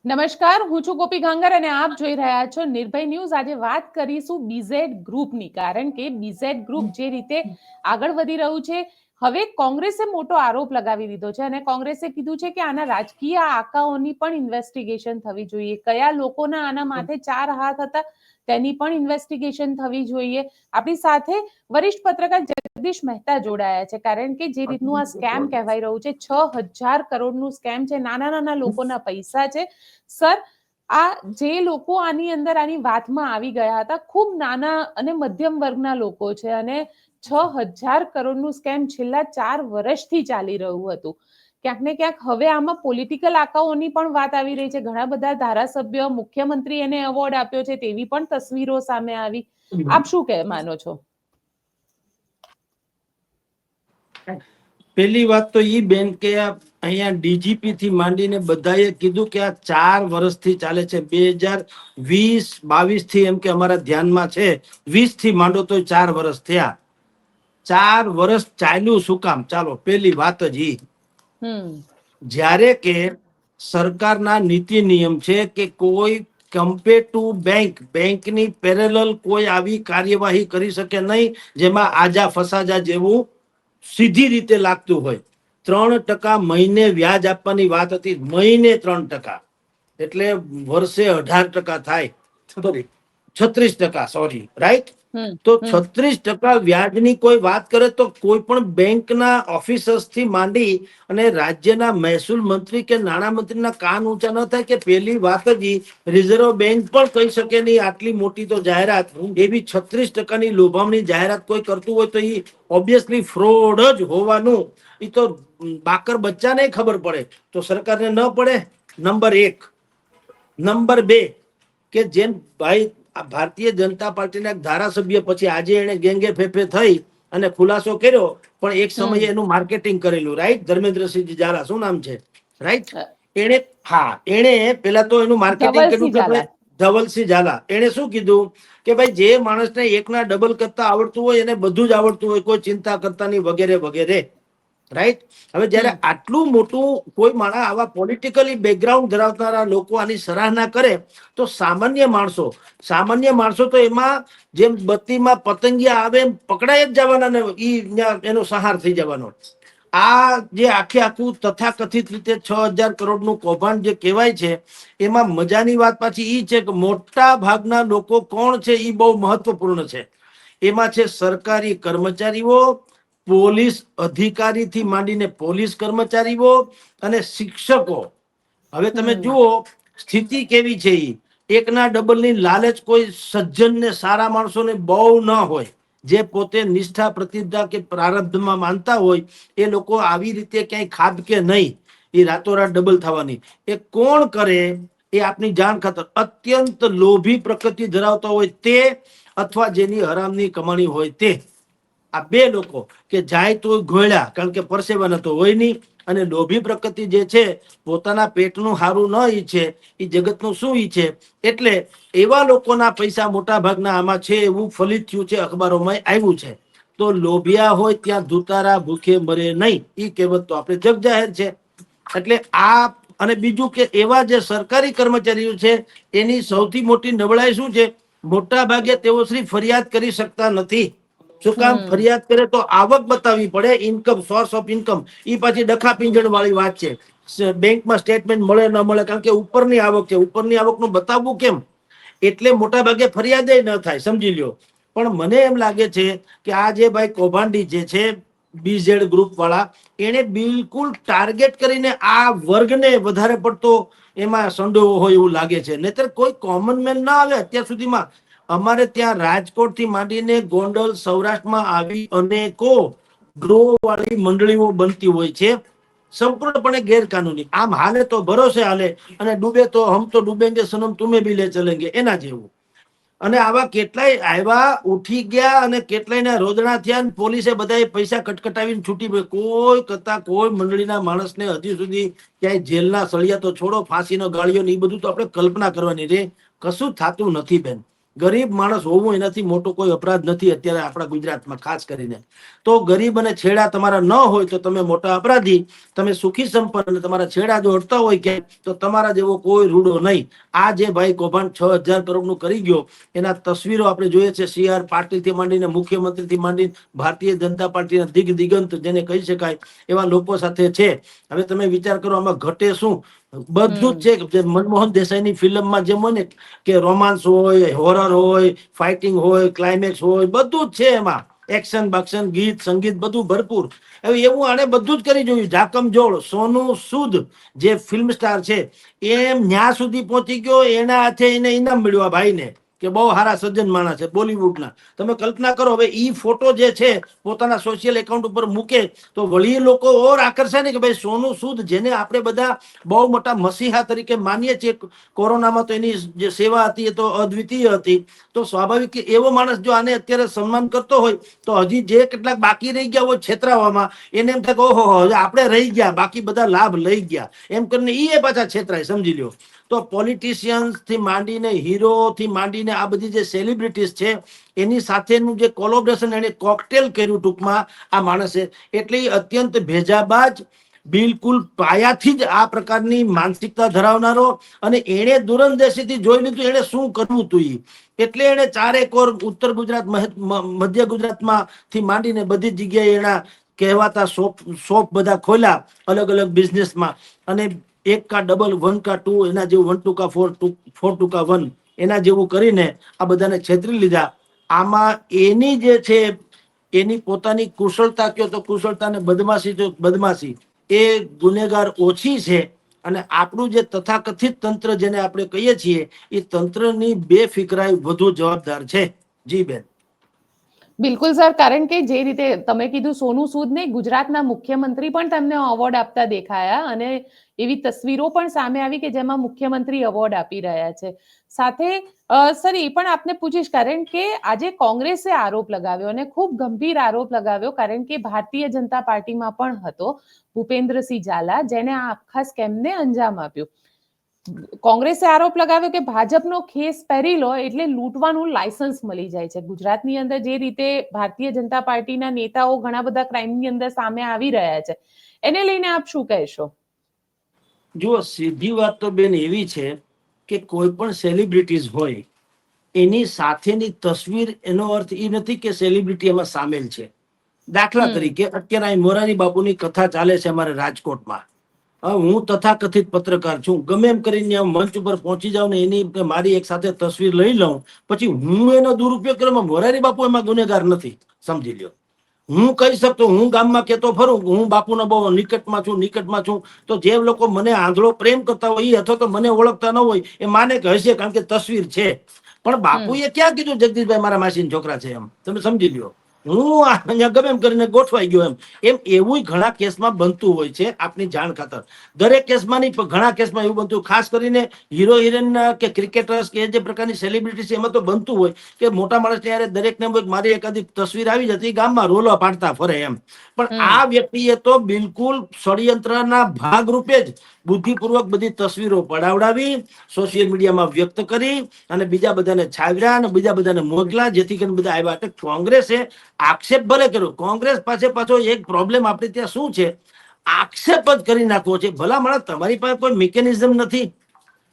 નમસ્કાર, હું છું ગોપી ગાંગર અને આપ જોઈ રહ્યા છો નિર્ભય ન્યૂઝ। આજે વાત કરીશું બીઝેડ ગ્રુપની, કારણ કે બીઝેડ ગ્રુપ જે રીતે આગળ વધી રહ્યું છે, હવે કોંગ્રેસે મોટો આરોપ લગાવી દીધો છે અને કોંગ્રેસે કીધું છે કે આના રાજકીય આકાઓની પણ ઇન્વેસ્ટિગેશન થવી જોઈએ। કયા લોકોના આના માથે 4 હાથ હતા તેની પણ ઇન્વેસ્ટિગેશન થવી જોઈએ। આપણી સાથે વરિષ્ઠ પત્રકાર જગદીશ મહેતા જોડાયા છે, કારણ કે જે રીતનું આ સ્કેમ કહેવાઈ રહ્યું છે, 6,000 કરોડનું સ્કેમ છે, નાના નાના લોકોના પૈસા છે। સર, આ જે લોકો આની અંદર આની વાતમાં આવી ગયા હતા, ખૂબ નાના અને મધ્યમ વર્ગના લોકો છે અને 6,000 કરોડનું સ્કેમ છેલ્લા 4 વર્ષથી ચાલી રહ્યું હતું। ક્યાંક ને ક્યાંક હવે આમાં પોલિટિકલ આકાઓની પણ વાત આવી રહી છે। ઘણા બધા ધારાસભ્ય, મુખ્યમંત્રી એને એવોર્ડ આપ્યો છે તેવી પણ તસવીરો સામે આવી। આપ શું માનો છો? પહેલી વાત તો ઈ બેન કે અહીંયા ડીજીપી થી માંડીને બધાએ કીધું કે આ 4 વર્ષથી ચાલે છે। 2020-22 થી એમ કે અમારા ધ્યાનમાં છે, 20 થી માંડો તો 4 વર્ષ થયા। 4 વર્ષ ચાલ્યું શું કામ? ચાલો પહેલી વાત જ ઈ। જ્યારે કે સરકારના નીતિ નિયમ છે કે કોઈ કમ્પેર ટુ બેંકની પેરેલલ કોઈ આવી કાર્યવાહી કરી શકે નહીં જેમાં આજા ફસાજા જેવું સીધી રીતે લાગતું હોય। 3% મહિને વ્યાજ આપવાની વાત હતી, મહિને 3%, એટલે વર્ષે 18% થાય, 36%, સોરી, રાઈટ? તો 36% વ્યાજની કોઈ વાત કરે તો કોઈ પણ બેંકના ઓફિસર્સ થી માંડી અને રાજ્યના મહેસૂલ મંત્રી કે નાણાં મંત્રીના કાન ઊંચા ન થાય કે પહેલી વાત જ રિઝર્વ બેંક પણ કહી શકે નહીં આટલી મોટી તો જાહેરાત, એવી 36%ની લોભામણી જાહેરાત કોઈ કરતું હોય તો એ ઓબ્વિયસલી ફ્રોડ જ હોવાનું એ તો બાકર બચ્ચાને ખબર પડે, તો સરકારને ન પડે? નંબર 1। નંબર 2 કે જેમ ભાઈ ભારતીય જનતા પાર્ટીના ધારાસભ્ય પછી આજે એને ગેંગે ફેફે થઈ અને ખુલાસો કર્યો, પણ એક સમયે એનું માર્કેટિંગ કરેલું, રાઈટ? ધર્મેન્દ્રસિંહ ઝાલા, શું નામ છે, રાઈટ? એને પેલા તો એનું માર્કેટિંગ કર્યું કે ભાઈ ધવલસિંહ ઝાલા, એને શું કીધું કે ભાઈ જે માણસને એકના ડબલ કરતા આવડતું હોય એને બધું જ આવડતું હોય, કોઈ ચિંતા કરતા નહીં, વગેરે વગેરે, રાઈટ? હવે જયારે આટલું મોટું કોઈ માણસ આવા પોલિટિકલી બેકગ્રાઉન્ડ ધરાવનારા લોકો આની સરાહના કરે તો સામાન્ય માણસો તો એમાં જેમ બત્તીમાં પતંગિયા આવે એમ પકડાઈ જ જવાના ને એનો સહાર થઈ જવાનો। આ જે આખું તથાકથિત રીતે 6,000 કરોડનું કૌભાંડ જે કહેવાય છે, એમાં મજાની વાત પાછી ઈ છે કે મોટા ભાગના લોકો કોણ છે એ બહુ મહત્વપૂર્ણ છે। એમાં છે સરકારી કર્મચારીઓ, પોલીસ અધિકારીથી માંડીને પોલીસ કર્મચારીઓ અને શિક્ષકો। હવે તમે જુઓ સ્થિતિ કેવી છે, એકના ડબલની લાલચ કોઈ સજ્જન ને સારા માણસોને બહુ ન હોય, જે પોતે નિષ્ઠા, પ્રતિષ્ઠા કે પ્રારબ્ધમાં માનતા હોય એ લોકો આવી રીતે ક્યાંય ખાબકે નહીં એ રાતોરાત ડબલ થવાની। એ કોણ કરે એ આપની જાણ ખાતર અત્યંત લોભી પ્રકૃતિ ધરાવતા હોય તે, અથવા જેની હરામની કમાણી હોય તે, આ બે લોકો કે જાય તો ઘોળ્યા, કારણ કે પરસેવાના તો હોય નહીં, અને લોભી પ્રકૃતિ જે છે પોતાના પેટનું હારું ન ઈચ્છે, એ જગતનું શું ઈચ્છે, એટલે એવા લોકોના પૈસા મોટા ભાગના આમાં છે એવું ફલિત થયું છે, અખબારોમાં આવ્યું છે। તો લોભિયા હોય ત્યાં ધુતારા ભૂખે મરે નહીં, એ કહેવત તો આપણે જગ જાહેર છે। એટલે આ અને બીજું કે એવા જે સરકારી કર્મચારીઓ છે એની સૌથી મોટી નબળાઈ શું છે? મોટા ભાગે તેઓ ફરિયાદ કરી શકતા નથી। શું કામ? ફરિયાદ કરે તો આવક બતાવવી પડે, ઇન્કમ, સોર્સ ઓફ ઇન્કમ, એ પાછી ડખા પીંજણ વાળી વાત છે। બેંકમાં સ્ટેટમેન્ટ મળે ન મળે, કારણ કે ઉપરની આવક છે, ઉપરની આવકનું બતાવવું કેમ? એટલે મોટા ભાગે ફરિયાદ ન થાય, સમજી લ્યો। પણ મને એમ લાગે છે કે આ જે ભાઈ કૌભાંડી જે છે બીઝેડ ગ્રુપ વાળા, એને બિલકુલ ટાર્ગેટ કરીને આ વર્ગને વધારે પડતો એમાં સંડોવો હોય એવું લાગે છે, નહીતર કોઈ કોમન મેન ના આવે। અત્યાર સુધીમાં અમારે ત્યાં રાજકોટ થી માંડીને ગોંડલ, સૌરાષ્ટ્રમાં આવી અનેકો ડ્રો વાળી મંડળીઓ બનતી હોય છે, સંપૂર્ણપણે ગેરકાનૂની। આમ હાલે તો ભરોસે હાલે અને ડૂબે તો હમ તો ડૂબેંગે સનમ તુમે ભી લે ચલેંગે, એના જેવું। અને આવા કેટલાય આવ્યા, ઉઠી ગયા અને કેટલાયના રોદણા થયા, પોલીસે બધાએ પૈસા કટકટાવીને છૂટી પડી, કોઈ કરતા કોઈ મંડળીના માણસને હજી સુધી ક્યાંય જેલના સળિયા તો છોડો, ફાંસીનો ગાળિયો ને એ બધું તો આપણે કલ્પના કરવાની રે, કશું થતું નથી બેન। ગરીબ માણસ હોવું એનાથી મોટો કોઈ અપરાધ નથી અત્યારે આપણા ગુજરાતમાં ખાસ કરીને. તો ગરીબ અને છેડા તમારા ન હોય તો તમે મોટા અપરાધી, તમે સુખી સંપન્ન અને તમારા છેડા જો હટતા હોય કે તો તમારા જેવો કોઈ રૂડો નહીં. આ જે ભાઈ કૌભાંડ 6,000 કરોડનું કરી ગયો એના તસવીરો આપણે જોઈએ છે. CR પાટીલ થી માંડીને મુખ્યમંત્રી થી માંડીને ભારતીય જનતા પાર્ટીના દિગ્દિગંત જેને કહી શકાય એવા લોકો સાથે છે. હવે તમે વિચાર કરો આમાં ઘટે શું? બધું જ છે. મનમોહન દેસાઈની ફિલ્મમાં જેમ હોય ને કે રોમાન્સ હોય, હોરર હોય, ફાઇટિંગ હોય, ક્લાઇમેક્સ હોય, બધું જ છે એમાં. એક્શન બાક્શન, ગીત સંગીત બધું ભરપૂર. હવે એવું આને બધું જ કરી જોયું. જાકમ જોડ સોનુ સૂદ જે ફિલ્મ સ્ટાર છે એમ ન્યા સુધી પહોંચી ગયો. એના હાથે એને ઇનામ મળ્યું આ ભાઈને કે બહુ સારા સજ્જન માણસ છે બોલિવૂડના. તમે કલ્પના કરો હવે ઈ ફોટો જે છે પોતાના સોશિયલ એકાઉન્ટ ઉપર મૂકે તો વળી લોકો ઓર આકર્ષાય ને કે ભાઈ સોનુ સૂદ જેને આપણે બધા બહુ મોટા મસીહા તરીકે માનીએ છીએ. કોરોનામાં તો એની જે સેવા હતી એ તો અદ્વિતીય હતી. તો સ્વાભાવિક કે એવો માણસ જો આને અત્યારે સન્માન કરતો હોય તો હજી જે કેટલાક બાકી રહી ગયા હોય છેતરાવામાં એને એમ થાય કે ઓહો હવે આપણે રહી ગયા, બાકી બધા લાભ લઈ ગયા એમ કરીને એ પાછા છેતરાય. સમજી લ્યો. તો પોલિટિશિયન્સ થી માંડીને હીરો થી માંડીને આ બધી જે સેલિબ્રિટીઝ છે એની સાથેનું જે કોલોબ્રેશન એને કોકટેલ કર્યું ટૂંકમાં આ માણસે. એટલે અત્યંત ભેજાબાજ, બિલકુલ પાયાથી જ આ પ્રકારની માનસિકતા ધરાવનારો અને એને દૂરંદેશીથી જોઈ લીધું એને શું કરવું હતું. એટલે એને ચારેક ઓર ઉત્તર ગુજરાત, મધ્ય ગુજરાતમાં થી માંડીને બધી જગ્યાએ એના કહેવાતા શોપ બધા ખોલ્યા અલગ અલગ બિઝનેસમાં. અને 1 કા 1 કા 2 એના જેવું 1 2 કા 4 2 કા 1 એના જેવું કરીને આ બધાને છેતરી લીધા. આમાં એની જે છે એની પોતાની કુશળતા કયો તો કુશળતા ને બદમાશી તો બદમાશી એ ગુનેગાર ઓછી છે. અને આપણું જે તથાકથિત તંત્ર જેને આપણે કહીએ છીએ એ તંત્રની બેફિકરાઈ વધુ જવાબદાર છે. જી બેન. બિલકુલ સર, કારણ કે જે રીતે તમે કીધું સોનુ સૂદને ગુજરાતના મુખ્યમંત્રી પણ તેમને એવોર્ડ આપતા દેખાયા અને એવી તસવીરો પણ સામે આવી કે જેમાં મુખ્યમંત્રી એવોર્ડ આપી રહ્યા છે. સાથે સર એ પણ આપને પૂછીશ કારણ કે આજે કોંગ્રેસે આરોપ લગાવ્યો અને ખૂબ ગંભીર આરોપ લગાવ્યો કારણ કે ભારતીય જનતા પાર્ટીમાં પણ હતો ભૂપેન્દ્રસિંહ ઝાલા જેને આ આખા સ્કેમને અંજામ આપ્યું. કોંગ્રેસે આરોપ લગાવ્યો કે ભાજપનો ખેસ પહેરી લો એટલે લૂંટવાનું લાયસન્સ મળી જાય છે. ગુજરાતની અંદર જે રીતે ભારતીય જનતા પાર્ટીના નેતાઓ ઘણા બધા ક્રાઇમની અંદર સામે આવી રહ્યા છે એને લઈને આપ શું કહેશો? જુઓ, સીધી વાત તો બેન એવી છે કે કોઈ પણ સેલિબ્રિટીઝ હોય એની સાથેની તસવીર એનો અર્થ એ નથી કે સેલિબ્રિટી એમાં સામેલ છે. દાખલા તરીકે અત્યારે મોરારી બાપુની કથા ચાલે છે અમારે રાજકોટમાં. હું તથાકથિત પત્રકાર છું, ગમે એમ કરીને મંચ ઉપર પહોંચી જાઉં ને એની મારી એક સાથે તસવીર લઈ લઉં પછી હું એનો દુરુપયોગ કરવા મોરારી બાપુ એમાં ગુનેગાર નથી. સમજી લ્યો. હું કહી શકતો, હું ગામમાં કેતો ફરું હું બાપુનો બહુ નિકટમાં છું. તો જે લોકો મને આંધળો પ્રેમ કરતા હોય એ અથવા તો મને ઓળખતા ન હોય એ માને કે હશે કારણ કે તસવીર છે. પણ બાપુએ ક્યાં કીધું જગદીશભાઈ મારા માસીના છોકરા છે એમ? તમે સમજી લ્યો. હું અહીંયા ગમે એમ કરીને ગોઠવાઈ ગયો એમ એવું ઘણા કેસમાં બનતું હોય છે. આપની જાણ ખાતર દરેક કેસમાં નહીં પણ ઘણા કેસમાં એવું બનતું, ખાસ કરીને હીરો હિરોઈન કે ક્રિકેટર્સ કે જે પ્રકારની સેલિબ્રિટી છે એમાં તો બનતું હોય કે મોટા માણસ ત્યારે દરેકને મારી એકાદી તસવીર આવી જતી ગામમાં રોલો પાડતા ફરે એમ. પણ આ વ્યક્તિએ તો બિલકુલ ષડયંત્રના ભાગરૂપે જ બુદ્ધિપૂર્વક બધી તસવીરો પડાવડાવી સોશિયલ મીડિયામાં વ્યક્ત કરી અને બીજા બધાને છાવ્યા અને બીજા બધાને મોકલા જેથી કરીને બધા આવ્યા. એટલે કોંગ્રેસે આક્ષેપ ભલે કર્યો. કોંગ્રેસ પાસે પાછો એક પ્રોબ્લેમ આપણે ત્યાં શું છે, આક્ષેપ જ કરી નાખવો છે. ભલા માણસ તમારી પાસે કોઈ મિકેનિઝમ નથી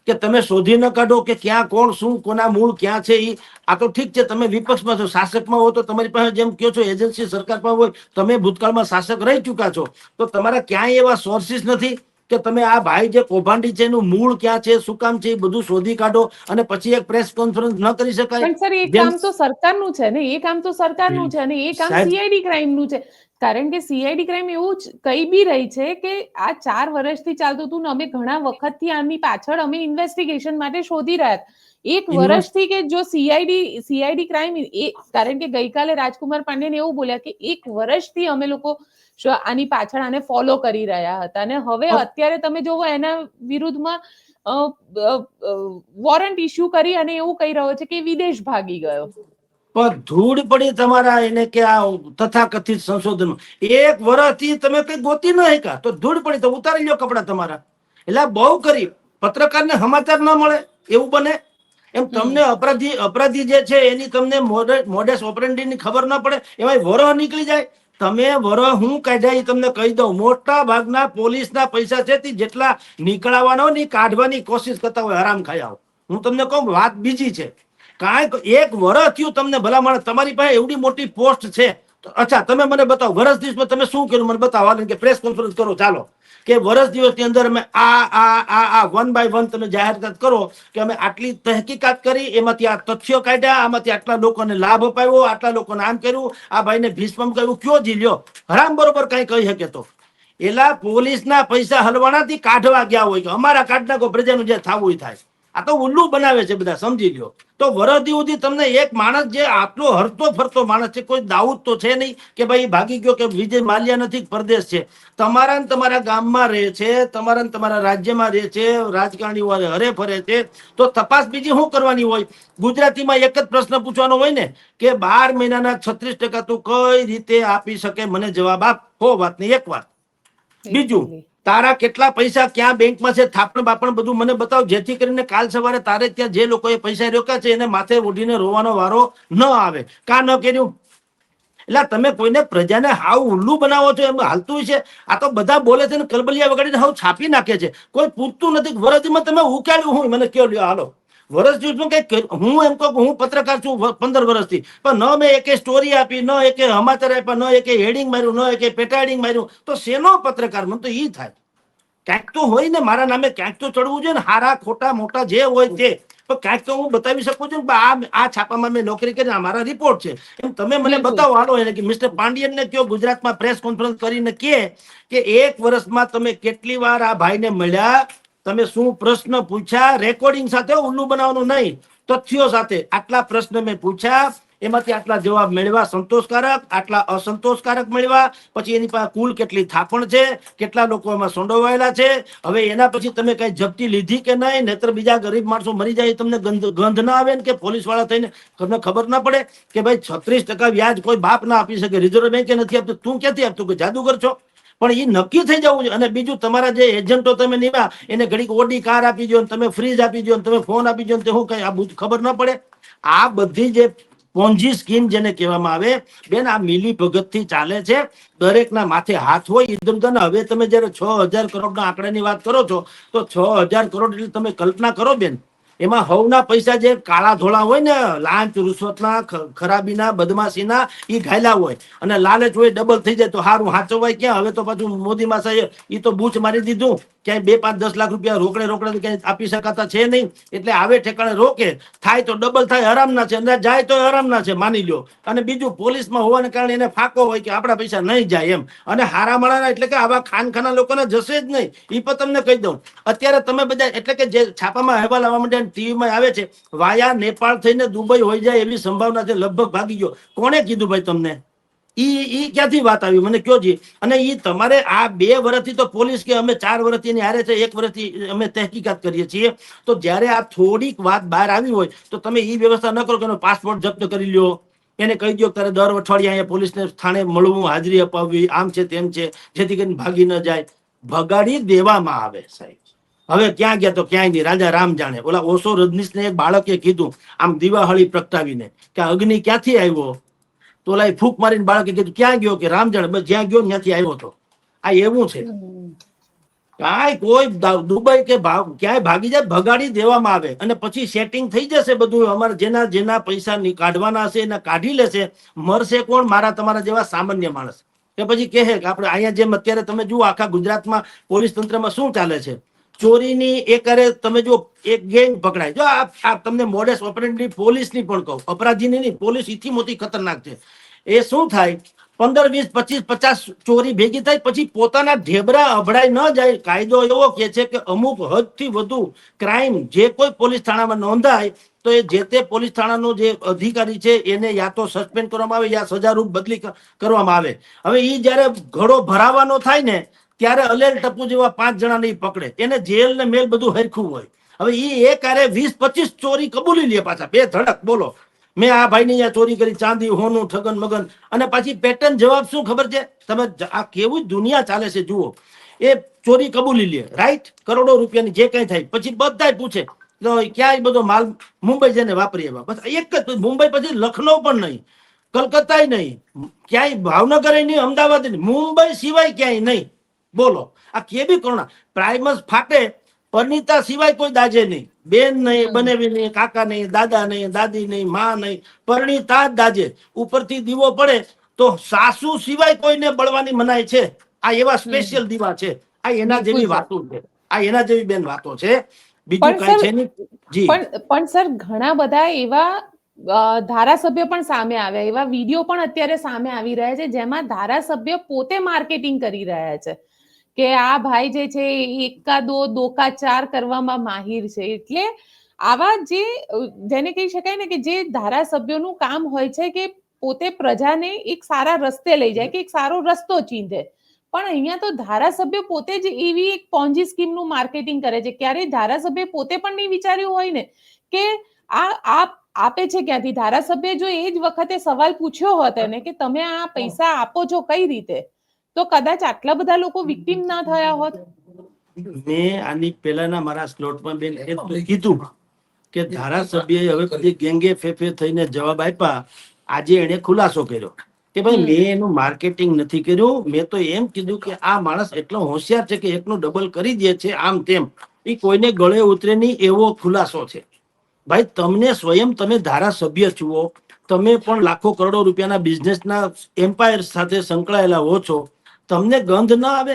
કે તમે શોધી ન કાઢો કે ક્યાં કોણ શું કોના મૂળ ક્યાં છે. આ તો ઠીક છે તમે વિપક્ષમાં છો, શાસકમાં હો તો તમારી પાસે જેમ કહો છો એજન્સી સરકારમાં હોય, તમે ભૂતકાળમાં શાસક રહી ચુક્યા છો તો તમારા ક્યાંય એવા સોર્સિસ નથી કે તમે આ ભાઈ જે કૌભાંડી છે એનું મૂળ ક્યાં છે, શું કામ છે એ બધું શોધી કાઢો અને પછી એક પ્રેસ કોન્ફરન્સ ન કરી શકાય? પણ સર એ કામ તો સરકારનું છે ને, એ કામ તો સરકારનું છે અને એ કામ સીઆઈડી ક્રાઇમનું છે. કારણ કે સીઆઈડી ક્રાઇમ એવું જ કહી બી રહી છે કે આ 4 વર્ષથી ચાલતું હતું ને અમે ઘણા વખતથી આની પાછળ અમે ઇન્વેસ્ટિગેશન માટે શોધી રહ્યા હતા. 1 વર્ષથી કે જો સીઆઈડી ક્રાઇમ એ કારણ કે ગઈકાલે રાજકુમાર પાંડેને એવું બોલ્યા કે 1 વર્ષથી અમે લોકો આની પાછળ આને ફોલો કરી રહ્યા હતા અને હવે અત્યારે તમે જોવો એના વિરુદ્ધમાં વોરંટ ઇસ્યુ કરી અને એવું કહી રહ્યો છે કે વિદેશ ભાગી ગયો. પણ ધૂળ પડી તમારા એને કે આ તથાકથિત સંશોધન 1 વર્ષથી તમે કઈ ગોતી ન શક્યા તો ધૂળ પડી તો ઉતારી લો કપડા તમારા. એટલે બહુ કરી પત્રકારને સમાચાર ન મળે એવું બને. એમ તમને અપરાધી જે છે એની તમને મોડેસ ઓપરેન્ડી ની ખબર ના પડે, એમાં વરહ નીકળી જાય. તમે વરહ હું કાઢ્યા એ તમને કહી દઉં, મોટા ભાગના પોલીસના પૈસા છે તે જેટલા નીકળવાનો ની કાઢવાની કોશિશ કરતા હોય હરામ ખાયા. હું તમને કહું વાત બીજી છે, કાંઈક એક વરસ થયું તમને ભલામણ, તમારી પાસે એવડી મોટી પોસ્ટ છે. અચ્છા તમે મને બતાવો વર્ષ દિવસમાં તમે શું કર્યું મને બતાવો, કે પ્રેસ કોન્ફરન્સ કરો ચાલો, કે વર્ષ દિવસની અંદર અમે આ 1 by 1 તમે જાહેરાત કરો કે અમે આટલી તહકીકાત કરી, એમાંથી આ તથ્યો કાઢ્યા, આમાંથી આટલા લોકોને લાભ અપાવ્યો, આટલા લોકોને આમ કર્યું, આ ભાઈને ભીષ્મ કર્યું, કયો જીલ્યો હરામ બરોબર કઈ કહી શકે તો એલા પોલીસના પૈસા હલવાણાથી કાઢવા ગયા હોય કે અમારા કાઢ નાખો, પ્રજાનું જે થવું થાય. આ તો ઉલ્લુ બનાવે છે બધા, સમજી લ્યો. તો વરદી સુધી તમને એક માણસ જે આટલો હરતો ફરતો માણસ છે, કોઈ દાઉદ તો છે નહીં કે ભાઈ ભાગી ગયો કે વિજય માલ્યા નથી પરદેશ છે, તમારા ને તમારા ગામમાં રહે છે, તમારા ને તમારા રાજ્યમાં રહે છે, રાજકારણીઓ હરે ફરે છે, તો તપાસ બીજી શું કરવાની હોય? ગુજરાતીમાં એક જ પ્રશ્ન પૂછવાનો હોય ને કે 12 મહિનાના 36% તું કઈ રીતે આપી શકે, મને જવાબ આપ. હો વાત નહીં એક વાત. બીજું, તારા કેટલા પૈસા ક્યાં બેંકમાં છે, થાપણ બાપણ બધું મને બતાવ, જેથી કરીને કાલ સવારે તારે ત્યાં જે લોકોએ પૈસા રોક્યા છે એને માથે ઓઢીને રોવાનો વારો ન આવે. કા ન કર્યું? એટલે તમે કોઈને પ્રજાને હાવ ઉલ્લુ બનાવો છો એમ હાલતું છે. આ તો બધા બોલે છે ને કલબલિયા વગાડીને હાવ છાપી નાખે છે, કોઈ પૂછતું નથી. વરદીમાં તમે ઉકેલ્યું હું મને કયો લ્યો હાલો વર્ષ દિવસનું કઈ હું એમ કહું હું પત્રકાર છું 15 વર્ષથી, પણ ન મેં એકે સ્ટોરી આપી, ન એકે સમાચાર આપ્યા, ન એકે હેડિંગ માર્યું, ન એકે પેટા હેડિંગ માર્યું, તો શેનો પત્રકાર? મને તો ઈ થાય. ક્યાંક તો હોય ને મારા નામે, ક્યાંક તો ચડવું જોઈએ ને, હારા ખોટા મોટા જે હોય તે, પણ ક્યાંક તો હું બતાવી શકું છું કે આ છાપામાં મેં નોકરી કરી, મારા રિપોર્ટ છે. એમ તમે મને બતાવો હાલો એને કે મિસ્ટર પાંડિયન ને કયો ગુજરાતમાં પ્રેસ કોન્ફરન્સ કરીને કે 1 વર્ષમાં તમે કેટલી વાર આ ભાઈને મળ્યા, તમે શું પ્રશ્ન પૂછ્યા, રેકોર્ડિંગ સાથે, ઉલ્લુ બનાવવાનું નહીં, તથ્યો સાથે. આટલા પ્રશ્ન મેં પૂછ્યા, એમાંથી આટલા જવાબ મેળવ્યા સંતોષકારક, આટલા અસંતોષકારક મેળવ્યા, પછી એની પાસે કુલ કેટલી થાપણ છે, કેટલા લોકો એમાં સંડોવાયેલા છે. હવે એના પછી તમે કઈ જપ્તી લીધી કે નહીં, નહીતર બીજા ગરીબ માણસો મરી જાય તમને ગંધ ના આવે ને કે પોલીસ વાળા થઈને તમને ખબર ના પડે કે ભાઈ 36% વ્યાજ કોઈ બાપ ના આપી શકે, રિઝર્વ બેંકે નથી આપતું, તું ક્યાંથી આપતું, કે જાદુગર છો? પણ એ નક્કી થઈ જવું છે. અને બીજું, તમારા જે એજન્ટો તમે નીવા એને ઘડીક ઓડી કાર આપી દો, તમે ફ્રીજ આપી દો, તમે ફોન આપી દો, હું કઈ આ બધું ખબર ના પડે? આ બધી જે પોન્જી સ્કીમ જેને કહેવામાં આવે બેન, આ મિલી ભગત થી ચાલે છે. દરેકના માથે હાથ હોય. એકદમ. હવે તમે જયારે 6000 કરોડના આંકડાની વાત કરો છો, તો 6000 કરોડ એટલે તમે કલ્પના કરો બેન, એમાં હવના પૈસા જે કાળા ધોળા હોય ને, લાંચ રૂશ્વતના, ખરાબીના, બદમાશીના, ઈ ઘાયલા હોય, અને લાલચ હોય ડબલ થઈ જાય તો હારું હાચવાય ક્યાં? હવે તો પાછું મોદી માસાએ ઈ તો બૂચ મારી દીધું, ક્યાંય 2, 5, 10 લાખ રૂપિયા રોકડે ક્યાંય આપી શકાતા છે નહીં, એટલે આવે ઠેકાણે રોકે, થાય તો ડબલ થાય, હરામના છે, અંદર જાય તો હરામના છે, માની લ્યો. અને બીજું, પોલીસમાં હોવાને કારણે એને ફાંકો હોય કે આપણા પૈસા નહીં જાય એમ, અને હારા માળાના એટલે કે આવા ખાનખાના લોકોને જશે જ નહીં. ઈ પણ તમને કહી દઉં. અત્યારે તમે બધા એટલે કે જે છાપામાં અહેવાલ આવવા માટે ટીવીમાં આવે છે, વાયા નેપાળ થઈને દુબઈ હોઈ જાય એવી સંભાવના છે, લગભગ ભાગી ગયો. કોણે કીધું ભાઈ તમને? ઈ ક્યાંથી વાત આવી મને કયો જી? અને ઈ તમારે આ 2 વર્ષથી તો પોલીસ કે અમે 4 વર્ષથી એની હારે છે, 1 વર્ષથી અમે તહેકીકાત કરીએ છીએ. તો જ્યારે આ થોડીક વાત બહાર આવી હોય તો તમે ઈ વ્યવસ્થા ન કરો કે એનો પાસપોર્ટ જપ્ત કરી લ્યો, એને કહી દો તારે દર અઠવાડિયે અહીંયા પોલીસને થાણે મળવું, હાજરી અપાવવી, આમ છે તેમ છે, જેથી કરીને ભાગી ન જાય. ભગાડી દેવામાં આવે સાહેબ. હવે ક્યાં ગયા તો ક્યાંય નહીં, રાજા રામ જાણે. ઓલા ઓશો રજનીશને એક બાળકે કીધું આમ દિવાહળી પ્રગટાવીને કે અગ્નિ ક્યાંથી આવ્યો, તો ઓલા ફૂંક મારીને બાળકે કીધું ક્યાં ગયો, કે રામ જાણે. બસ જ્યાં ગયો ત્યાંથી આવ્યો હતો. આ એવું છે, કાંઈ કોઈ દુબઈ કે ક્યાંય ભાગી જાય, ભગાડી દેવામાં આવે, અને પછી સેટિંગ થઈ જશે બધું. અમારે જેના પૈસા કાઢવાના હશે એના કાઢી લેશે. મરશે કોણ? મારા તમારા જેવા સામાન્ય માણસ. કે પછી કહે કે આપણે અહીંયા જેમ અત્યારે તમે જુઓ આખા ગુજરાતમાં પોલીસ તંત્રમાં શું ચાલે છે, ચોરીની એક અરે તમે જો એક ગેંગ પકડાય. જો આ તમને મોડેસ ઓપરેન્ડી પોલીસની પણ કહું, અપરાધીની નહીં, પોલીસ ઈથી મોટી ખતરનાક છે. એ શું થાય, 15, 20, 25, 50 ચોરી ભેગી થાય, પછી પોતાના ઢેબરા અભડાઈ ન જાય. કાયદો એવો કે છે કે અમુક હદથી વધુ ક્રાઇમ જે કોઈ પોલીસ થાણામાં નોંધાય તો એ જે તે પોલીસ થાણાનો જે અધિકારી છે એને યા તો સસ્પેન્ડ કરવામાં આવે યા સજારૂપ બદલી કરવામાં આવે. હવે ઈ જયારે ઘડો ભરાવાનો થાય ને ત્યારે અલેલ ટપુ જેવા 5 જણાને ઈ પકડે, એને જેલ ને મેલ બધું હરખું હોય. હવે ઈ એક આરે 20, 25 ચોરી કબૂલી લે પાછા, 2 ધડક. બોલો, મેં આ ભાઈ ની ચોરી કરી, ચાંદી હોનું ઠગન મગન. અને પાછી પેટર્ન જવાબ શું ખબર છે તમે? આ કેવું દુનિયા ચાલે છે જુઓ. એ ચોરી કબૂલી લે, રાઈટ, કરોડો રૂપિયાની જે કઈ થાય, પછી બધા પૂછે તો ક્યાંય બધો માલ મુંબઈ જઈને વાપરી આવ્યા. બસ એક જ, મુંબઈ પછી લખનૌ પણ નહીં, કલકત્તા નહીં, ક્યાંય ભાવનગર નહીં, અમદાવાદ નહીં, મુંબઈ સિવાય ક્યાંય નહીં. બોલો આ કેવી કરુણા. પ્રાઇમસ ફાટે, પરણીતા સિવાય કોઈ દાજે નહીં, બેન નહીં, બનેવી નહીં, કાકા નહીં, દાદા નહીં, દાદી નહીં, માં નહીં, પરણીતા જ દાજે. ઉપરથી દીવો પડે તો સાસુ સિવાય કોઈને બળવાની મનાય છે. આ એવા સ્પેશિયલ દીવા છે. આ એના જેવી વાતો છે, આ એના જેવી બેન વાતો છે, બીજું કઈ છે નહીં. જી પણ સર ઘણા બધા એવા ધારાસભ્ય પણ સામે આવ્યા, એવા વિડીયો પણ અત્યારે સામે આવી રહ્યા છે જેમાં ધારાસભ્ય પોતે માર્કેટિંગ કરી રહ્યા છે કે આ ભાઈ જે છે એકા દો દોકા ચાર કરવામાં માહિર છે. એટલે આવા જેને કહી શકાય ને કે જે ધારાસભ્યોનું કામ હોય છે કે પોતે પ્રજાને એક સારા રસ્તે લઈ જાય, કે એક સારો રસ્તો ચીંધે, પણ અહીંયા તો ધારાસભ્ય પોતે જ એવી એક પોન્જી સ્કીમનું માર્કેટિંગ કરે છે. ક્યારેય ધારાસભ્ય પોતે પણ નહીં વિચાર્યું હોય ને કે આ આપે છે ક્યાંથી. ધારાસભ્ય જો એ જ વખતે સવાલ પૂછ્યો હોત એને કે તમે આ પૈસા આપો છો કઈ રીતે, તો કદાચ આટલા બધા લોકો વિક્ટિમ ના થયા હોત. મેં આની પહેલાના મારા સ્લોટમાં બેન કીધું કે ધારાસભ્યએ હવે કદી ગેંગે ફેફે થઈને જવાબ આપ્યા. આજે એને ખુલાસો કર્યો કે ભાઈ મેં એનું માર્કેટિંગ નથી કર્યું, મેં તો એમ કીધું કે આ માણસ એટલો હોશિયાર છે કે એકનું ડબલ કરી દે છે, આમ તેમ. એ કોઈને ગળે ઉતરે નહીં એવો ખુલાસો છે. ભાઈ તમને સ્વયં, તમે ધારાસભ્ય છો, તમે પણ લાખો કરોડો રૂપિયાના બિઝનેસના એમ્પાયર સાથે સંકળાયેલા હો છો, તમને ગંધ ના આવે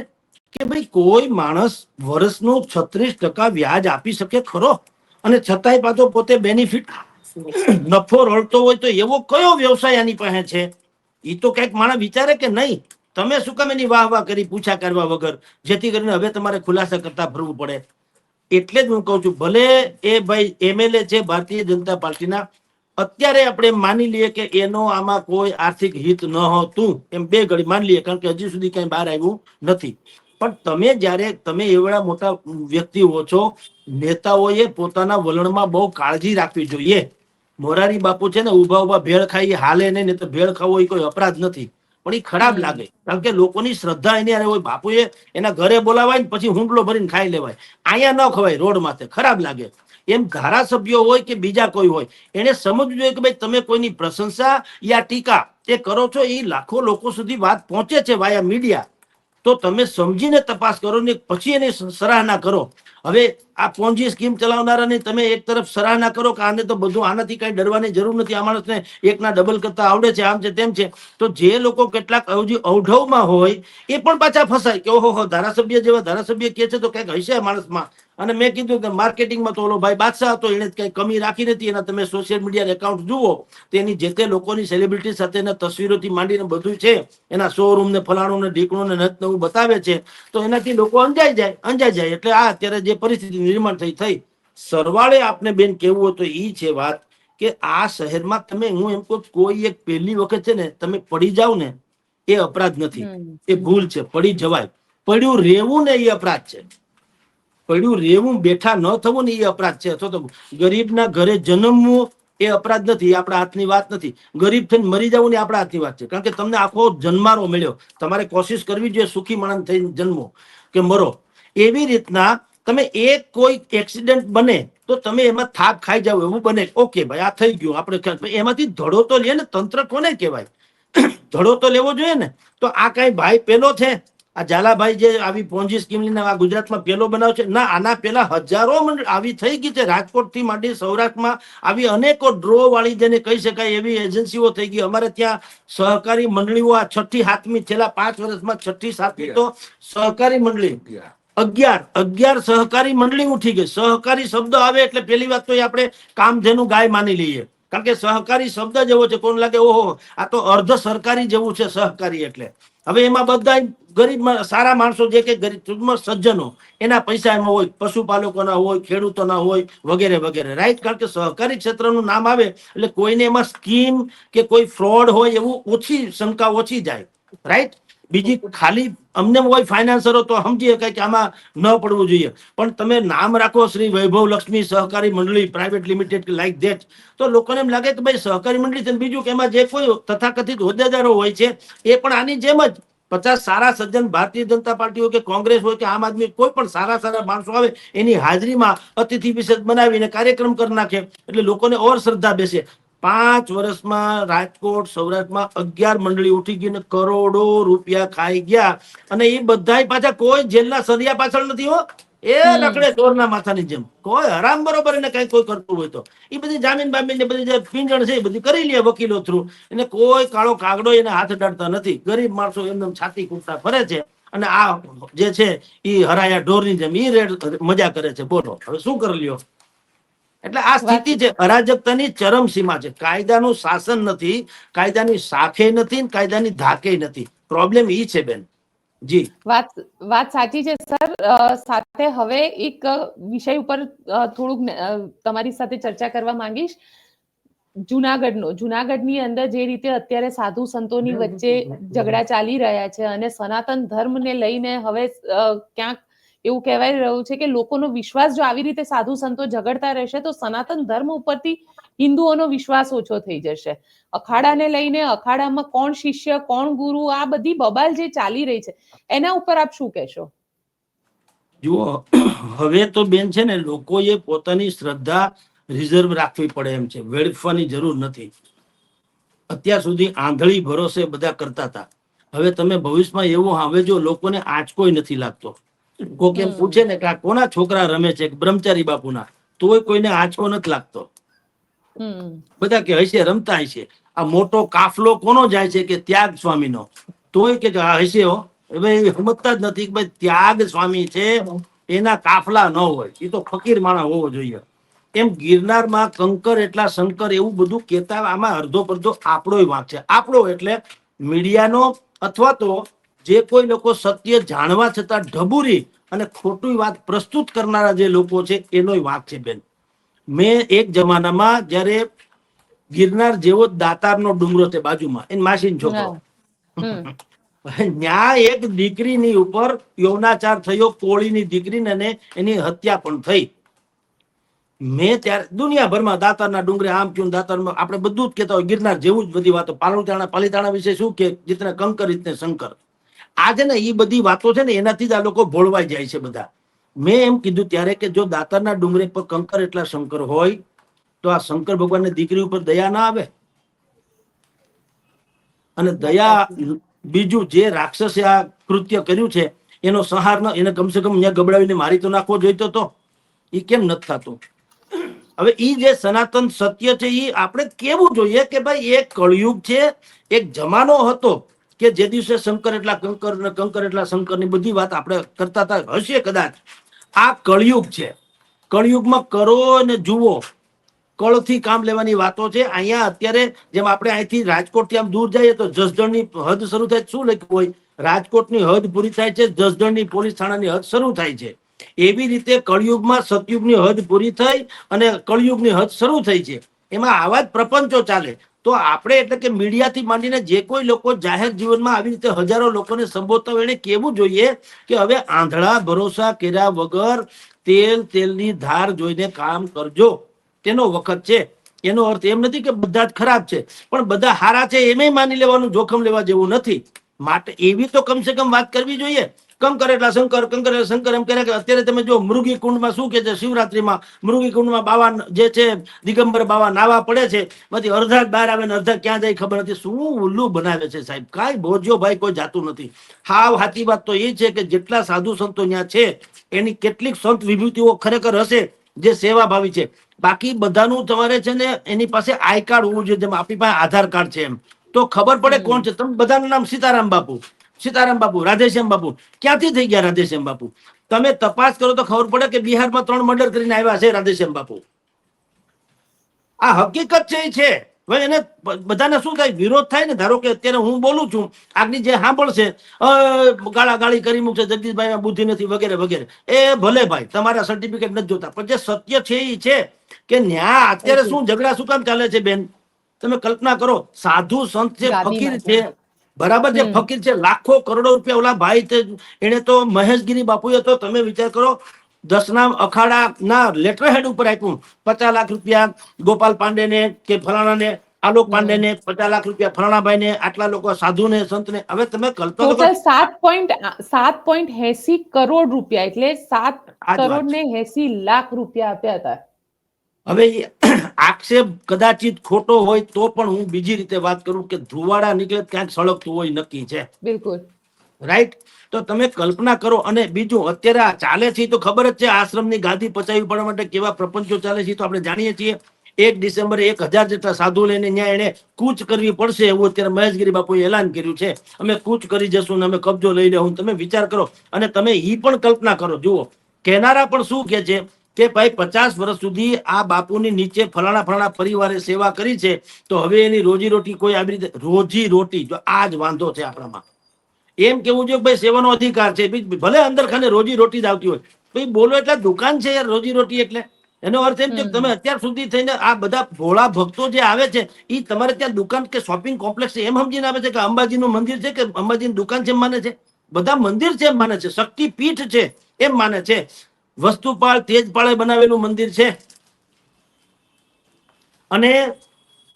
કે ભાઈ કોઈ માણસ વર્ષનું 36% વ્યાજ આપી શકે ખરો, અને છતાંય પાછો પોતે બેનિફિટ નફો રળતો હોય તો એવો કયો વ્યવસાય આની પાસે છે? એ તો કઈક માણસ વિચારે કે નહીં. તમે શું કામ એની વાહ વાહ કરી પૂછા કરવા વગર, જેથી કરીને હવે તમારે ખુલાસા કરતા ફરવું પડે. એટલે જ હું કહું છું, ભલે એ ભાઈ એમએલએ છે ભારતીય જનતા પાર્ટીના, અત્યારે આપણે માની લઈએ કે એનો આમાં કોઈ આર્થિક હિત ન હોતું, એમ બે ઘડી માની લઈએ, કારણ કે હજી સુધી કઈ બહાર આવ્યું નથી. પણ તમે જ્યારે તમે એવડા મોટા વ્યક્તિઓ છો, નેતાઓએ પોતાના વલણમાં બહુ કાળજી રાખવી જોઈએ. મોરારી બાપુ છે ને, ઉભા ઉભા ભેળ ખાઈ હાલે નહીં, તો ભેળ ખાવો એ કોઈ અપરાધ નથી, પણ એ ખરાબ લાગે, કારણ કે લોકોની શ્રદ્ધા એની હોય. બાપુએ એના ઘરે બોલાવાય ને પછી હુંડલો ભરીને ખાઈ લેવાય, અહીંયા ન ખવાય રોડ માથે, ખરાબ લાગે. એમ ધારાસભ્યો હોય કે બીજા કોઈ હોય, એને સમજવું જોઈએ કે ભાઈ તમે કોઈની પ્રશંસા યા ટીકા એ કરો છો, એ લાખો લોકો સુધી વાત પહોંચે છે વાયા મીડિયા, તો તમે સમજીને તપાસ કરો ને પછી એની સરાહના કરો. હવે આ પોન્જી સ્કીમ ચલાવનારાને તમે એક તરફ સરાહના કરો કે આને તો બધું, આનાથી કઈ ડરવાની જરૂર નથી, આ માણસને એકના ડબલ કરતા આવડે છે, આમ છે તેમ છે, તો જે લોકો કેટલાક અવઢવમાં હોય એ પણ પાછા ફસાય કે ઓહો ધારાસભ્ય જેવા ધારાસભ્ય કે છે તો કઈક હશે માણસમાં. અને મેં કીધું કે માર્કેટિંગમાં તો ઓલો ભાઈ બાદશાહ હતો, એને કઈ કમી રાખી નથી. એના તમે સોશિયલ મીડિયા એકાઉન્ટ જુઓ, તેની જે તે લોકોની સેલિબ્રિટી સાથેના તસવીરોથી માંડીને બધું છે, એના શોરૂમ ને ફલાણું ને ઢીકણું ને નત નવું બતાવે છે, તો એનાથી લોકો અંજાઈ જાય. એટલે આ અત્યારે જે પરિસ્થિતિ નિર્માણ થઈ સરવાળે આપને બેન કેવું હતું એ છે વાત કે આ શહેરમાં તમે, હું એમ કહું, કોઈ એક પહેલી વખત છે ને તમે પડી જાવ ને એ અપરાધ નથી, એ ભૂલ છે. પડી જવાય, પડ્યું રહેવું ને એ અપરાધ છે. પડ્યું રહેવું, બેઠા ન થવું ને એ અપરાધ છે. અથવા તો ગરીબના ઘરે જન્મવું એ અપરાધ નથી, એ આપણા હાથની વાત નથી. ગરીબ થઈને મરી જવું ને આપણા હાથની વાત છે, કારણ કે તમને આખો જન્મારો મળ્યો, તમારે કોશિશ કરવી જોઈએ સુખી માણસ થઈને જન્મો કે મરો. એવી રીતના તમે એક કોઈ એક્સિડન્ટ બને તો તમે એમાં થાક ખાઈ જાવ એવું બને, ઓકે ભાઈ આ થઈ ગયું, આપણે એમાંથી ધડો તો લે ને. તંત્ર કોને કહેવાય? ધડો તો લેવો જોઈએ ને. તો આ કઈ ભાઈ પેલો છે? આ ઝાલાભાઈ જે આવી પોન્જી સ્કીમ લઈને આ ગુજરાતમાં પેલો બનાવ છે ના, આના પેલા હજારો આવી થઈ ગઈ છે. રાજકોટ થી માંડી સૌરાષ્ટ્રમાં આવી અનેકો ડ્રો વાળી જેને કહી શકાય એવી એજન્સીઓ થઈ ગઈ. અમારે ત્યાં સહકારી મંડળીઓ આ 6ઠી 7મી છેલ્લા 5 વર્ષમાં 6ઠી 7મી તો સહકારી મંડળી 11 સહકારી મંડળી ઉઠી ગઈ. સહકારી શબ્દ આવે એટલે પેલી વાત તો આપણે કામધેનુ ગાય માની લઈએ, કારણ કે સહકારી શબ્દ જેવો છે, કોણ લાગે ઓહો આ તો અર્ધ સરકારી જેવું છે સહકારી. એટલે હવે એમાં બધા ગરીબ સારા માણસો જે કે ગરીબ સજ્જનો, એના પૈસા એમાં હોય, પશુપાલકોના હોય, ખેડૂતોના હોય, વગેરે વગેરે, રાઈટ. કારણ કે સહકારી ક્ષેત્રનું નામ આવે એટલે કોઈને એમાં સ્કીમ કે કોઈ ફ્રોડ હોય એવું ઓછી શંકા ઓછી જાય, રાઈટ. બીજી ખાલી અમને હોય ફાઇનાન્સરો તો સમજી શકાય કે આમાં ન પડવું જોઈએ, પણ તમે નામ રાખો શ્રી વૈભવ લક્ષ્મી સહકારી મંડળી પ્રાઇવેટ લિમિટેડ કે લાઈક ધેટ, તો લોકોને એમ લાગે કે ભાઈ સહકારી મંડળી છે. બીજું કે એમાં જે કોઈ તથાકથિત હોદ્દેદારો હોય છે એ પણ આની જેમ જ 50 સારા સજ્જન ભારતીય જનતા પાર્ટી હોય કે કોંગ્રેસ હોય કે આમ આદમી, કોઈ પણ સારા માણસો આવે એની હાજરીમાં અતિથિ વિશેષ બનાવીને કાર્યક્રમ કરી નાખે એટલે લોકોને ઓર શ્રદ્ધા બેસે. 5 વર્ષમાં રાજકોટ સૌરાષ્ટ્રમાં 11 મંડળી ઉઠી ગઈ ને કરોડો રૂપિયા ખાઈ ગયા, અને એ બધાય પાછા કોઈ જેલના સળિયા પાછળ નથી હો, એ રખડે ચોરના માથાની જેમ. કોઈ હરામ બરોબર એને કઈ કોઈ કરતું હોય તો એ બધી જામીન બામીન ને બધી જે પીંજણ છે એ બધી કરી લે વકીલો થ્રુ, એને કોઈ કાળો કાગડો એને હાથ અડાડતા નથી. ગરીબ માણસો એમને છાતી કૂટતા ફરે છે, અને આ જે છે એ હરાયા ઢોરની જેમ ઈ રેડ મજા કરે છે. બોલો હવે શું કરી લ્યો? એટલે આ સ્થિતિ છે, અરાજકતાની ચરમ સીમા છે. કાયદાનું શાસન નથી, કાયદાની શાખે નથી, કાયદાની ધાકે નથી. પ્રોબ્લેમ ઈ છે બેન. જી વાત સાચી છે સર. સાથે હવે એક વિષય ઉપર થોડુંક તમારી સાથે ચર્ચા કરવા માંગીશ. જુનાગઢની અંદર જે રીતે અત્યારે સાધુ સંતોની વચ્ચે ઝઘડા ચાલી રહ્યા છે, અને સનાતન ધર્મને લઈને હવે ક્યાંક એવું કહેવાય રહ્યું છે કે લોકોનો વિશ્વાસ જો આવી રીતે સાધુ સંતો ઝઘડતા રહેશે તો સનાતન ધર્મ ઉપરથી હિન્દુઓનો વિશ્વાસ ઓછો થઈ જશે. અખાડાને લઈને અખાડામાં કોણ શિષ્ય કોણ ગુરુ, આ બધી બબાલ જે ચાલી રહી છે એના ઉપર આપ શું કહેશો? જુઓ, હવે તો બેન છે ને લોકોએ પોતાની શ્રદ્ધા રિઝર્વ રાખવી પડે એમ છે, વેડફવાની જરૂર નથી. અત્યાર સુધી આંધળી ભરોસે બધા કરતા હતા. હવે તમે ભવિષ્યમાં એવું હવે જો લોકોને આંચકોય નથી લાગતો. કોઈ એમ પૂછે ને કે આ કોના છોકરા રમે છે, બ્રહ્મચારી બાપુના, તોય કોઈને આંચકો નથી લાગતો. બધા કે હશે રમતા હશે. આ મોટો કાફલો કોનો જાય છે કે ત્યાગ સ્વામીનો, તોય કે હશે હો. ભાઈ સમજતા જ નથી કે ભાઈ ત્યાગ સ્વામી છે એના કાફલા ન હોય, એ તો ફકીર માણસ હોવો જોઈએ. એમ ગિરનારમાં કંકર એટલા શંકર એવું બધું કેતા, આમાં અડધો પડધો આપણો વાંક છે. આપણો એટલે મીડિયાનો, અથવા તો જે કોઈ લોકો સત્ય જાણવા છતાં ઢબુરી અને ખોટી વાત પ્રસ્તુત કરનારા જે લોકો છે એનો વાંક છે બેન. મેં એક જમાનામાં જયારે ગિરનાર જેવો દાતારનો ડુંગરો છે બાજુમાં, એની માસીનો છોકરો, ત્યાં એક દીકરીની ઉપર યૌનાચાર થયો, કોળીની દીકરીને, અને એની હત્યા પણ થઈ. મેં ત્યારે દુનિયાભરમાં દાતારના ડુંગરે આમ થયું, દાતારમાં આપણે બધું જ કહેતા હોય, ગિરનાર જેવું જ બધી વાતો. પાલિતાણા વિશે શું કે જીતને કંકર ઇતને શંકર. આજે ને એ બધી વાતો છે ને એનાથી જ આ લોકો ભોળવાઈ જાય છે બધા. મેં એમ કીધું ત્યારે કે જો દાતારના ડુંગરે પર કંકર એટલા શંકર હોય તો આ શંકર ભગવાનની દીકરી ઉપર દયા ના આવે? અને દયા, બીજું જે રાક્ષસે આ કૃત્ય કર્યું છે એનો સંહાર ન, એને કમસે કમ અહીંયા ગબડાવીને મારી તો નાખવો જોઈતો તો. એ કેમ નથી થતું? હવે ઈ જે સનાતન સત્ય છે એ આપણે કેવું જોઈએ કે ભાઈ એક કળયુગ છે, એક જમાનો હતો કે જે દિવસે શંકર એટલા કંકર ને કંકર એટલા શંકર ની બધી વાત આપણે કરતા હતા. હશે કદાચ. આ કળયુગ છે. કળયુગમાં કરો ને જુઓ, કળથી કામ લેવાની વાતો છે. અહીંયા અત્યારે જેમ આપણે અહીંથી રાજકોટ થી આમ દૂર જઈએ તો જસદણની હદ શરૂ થાય, શું લખ્યું હોય? રાજકોટની હદ પૂરી થાય છે, જસદણની પોલીસ થાણાની હદ શરૂ થાય છે. એવી રીતે કળયુગમાં સતયુગની હદ પૂરી થઈ અને કળયુગની હદ શરૂ થઈ છે. એમાં આવા જ પ્રપંચો ચાલે. તો આપણે એટલે કે મીડિયાથી માંડીને જે કોઈ લોકો જાહેર જીવનમાં આવી રીતે હજારો લોકોને સંબોધતા હોય એને કેવું જોઈએ કે હવે આંધળા ભરોસા કર્યા વગર તેલની ધાર જોઈને કામ કરજો. તેનો વખત છે. એનો અર્થ એમ નથી કે બધા જ ખરાબ છે, પણ બધા હારા છે એમ માની લેવાનું જોખમ લેવા જેવું નથી. માટે એવી તો કમસે કમ વાત કરવી જોઈએ. કંકર એટલા શંકર, કંકર એટલા શંકર એમ કરે કે અત્યારે તમે જો મૃગી કુંડમાં શું કે છે, શિવરાત્રીમાં મૃગી કુંડમાં બાવા જે છે દિગંબર બાવા નાવા પડે છે, બધી અડધા બહાર આવે ને અડધા ક્યાં જાય ખબર નથી. શું ઉલ્લુ બનાવે છે સાહેબ, કાંઈ બોજો ભાઈ કોઈ જાતું નથી. હાવ સાચી વાત તો એ છે કે જેટલા સાધુ સંતો ત્યાં છે એની કેટલીક સંત વિભૂતિઓ ખરેખર હશે જે સેવાભાવી છે. બાકી બધાનું તમારે છે ને એની પાસે આઈ કાર્ડ હોવું જોઈએ, જેમ આપણી પાસે આધાર કાર્ડ છે એમ, તો ખબર પડે કોણ છે. તમે બધાનું નામ સીતારામ બાપુ, રાધેશ્યામ બાપુ, ક્યાંથી થઈ ગયા રાધેશ્યામ બાપુ? તમે તપાસ કરો તો ખબર પડે કે બિહારમાં 3 મર્ડર કરીને આવ્યા છે રાધેશ્યામ બાપુ. આ હકીકત છે એ છે. હવે એને બધાને શું થાય, વિરોધ થાય ને. ધારો કે અત્યારે હું બોલું છું, આગની જે સાંભળશે ગાળાગાળી કરી મૂકશે, જગદીશભાઈ બુદ્ધિ નથી વગેરે વગેરે. એ ભલે ભાઈ, તમારા સર્ટિફિકેટ નથી જોતા, પણ જે સત્ય છે એ છે કે ન્યા અત્યારે શું ઝઘડા શું કામ ચાલે છે બેન? તમે કલ્પના કરો, સાધુ સંત છે, ફકીર છે, બરાબર છે, ફકીર છે, લાખો કરોડો રૂપિયા ઓલા ભાઈ એને તો મહેશગીરી બાપુએ તો તમે વિચાર કરો 10ના અખાડા ના લેટર હેડ ઉપર આપ્યું 50 લાખ રૂપિયા ગોપાલ પાંડે ને કે ફલાણા ને આલોક પાંડે ને 50 લાખ રૂપિયા, ફલાણાભાઈ ને આટલા લોકો, સાધુ ને સંત ને. હવે તમે કલ્પના કરો, ટોટલ 7.80 કરોડ રૂપિયા, એટલે 7 આ જ વાત કરોડ ને 80 લાખ રૂપિયા આપ્યા હતા. હવે આક્ષેપ કદાચિત ખોટો હોય તો પણ હું બીજી રીતે વાત કરું કે ધુવાડા નીકળે ક્યાંક સળગતું હોય નક્કી છે. બિલકુલ રાઈટ. તો તમે કલ્પના કરો. અને બીજું, અત્યારે આ ચાલે છે તો ખબર જ છે, આશ્રમની ગાદી પચાવી પડવા માટે કેવા પ્રપંચો ચાલે છે તો આપણે જાણીએ છીએ. 1 ડિસેમ્બરે 1000 જેટલા સાધુ લઈને ત્યાં એને કૂચ કરવી પડશે એવું અત્યારે મહેશગીરી બાપુએ એલાન કર્યું છે. અમે કૂચ કરી જશું ને અમે કબજો લઈ લેવું. તમે વિચાર કરો. અને તમે ઈ પણ કલ્પના કરો, જુઓ કહેનારા પણ શું કે છે કે ભાઈ 50 વર્ષ સુધી આ બાપુની નીચે ફલાણા પરિવારે સેવા કરી છે, તો હવે એની રોજીરોટી કોઈ આવી રીતે, રોજીરોટી, જો આ જ વાંધો છે આપણામાં. એમ કેવું જોઈએ ભાઈ સેવાનો અધિકાર છે, ભલે અંદર ખાને રોજી રોટી જ આવતી હોય, ભાઈ બોલો એટલે દુકાન છે યાર રોજી રોટી. એટલે એનો અર્થ એમ છે કે તમે અત્યાર સુધી થઈને આ બધા ભોળા ભક્તો જે આવે છે એ તમારે ત્યાં દુકાન કે શોપિંગ કોમ્પ્લેક્સ છે એમ સમજીને આવે છે કે અંબાજીનું મંદિર છે કે અંબાજીની દુકાન છે એમ માને છે. બધા મંદિર છે એમ માને છે, શક્તિપીઠ છે એમ માને છે, વસ્તુપાળ તેજપાળે બનાવેલું મંદિર છે. અને